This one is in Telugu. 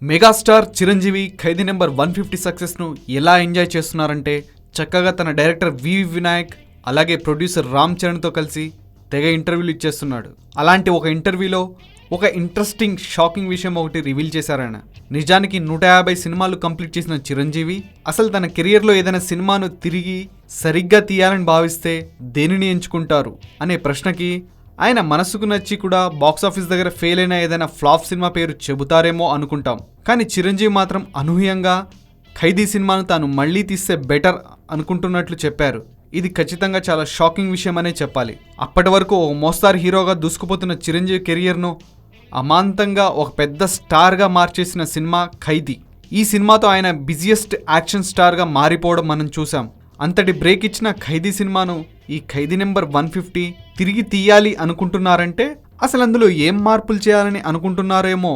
మెగాస్టార్ చిరంజీవి ఖైదీ నెంబర్ 150 సక్సెస్ను ఎలా ఎంజాయ్ చేస్తున్నారంటే చక్కగా తన డైరెక్టర్ వివి వినాయక్ అలాగే ప్రొడ్యూసర్ రామ్ చరణ్తో కలిసి తెగ ఇంటర్వ్యూలు ఇచ్చేస్తున్నాడు. అలాంటి ఒక ఇంటర్వ్యూలో ఒక ఇంట్రెస్టింగ్ షాకింగ్ విషయం ఒకటి రివీల్ చేశారాయన. నిజానికి 150 సినిమాలు కంప్లీట్ చేసిన చిరంజీవి అసలు తన కెరియర్లో ఏదైనా సినిమాను తిరిగి సరిగ్గా తీయాలని భావిస్తే దేనిని ఎంచుకుంటారు అనే ప్రశ్నకి ఆయన మనసుకు నచ్చి కూడా బాక్సాఫీస్ దగ్గర ఫెయిల్ అయిన ఏదైనా ఫ్లాప్ సినిమా పేరు చెబుతారేమో అనుకుంటాం. కానీ చిరంజీవి మాత్రం అనూహ్యంగా ఖైదీ సినిమాను తాను మళ్లీ తీస్తే బెటర్ అనుకుంటున్నట్లు చెప్పారు. ఇది ఖచ్చితంగా చాలా షాకింగ్ విషయం అనే చెప్పాలి. అప్పటి వరకు ఓ మోస్తారు హీరోగా దూసుకుపోతున్న చిరంజీవి కెరియర్ను అమాంతంగా ఒక పెద్ద స్టార్గా మార్చేసిన సినిమా ఖైదీ. ఈ సినిమాతో ఆయన బిజియెస్ట్ యాక్షన్ స్టార్గా మారిపోవడం మనం చూసాం. అంతటి బ్రేక్ ఇచ్చిన ఖైదీ సినిమాను ఈ ఖైదీ నెంబర్ 150 తిరిగి తీయాలి అనుకుంటున్నారంటే అసలు అందులో ఏం మార్పులు చేయాలని అనుకుంటున్నారేమో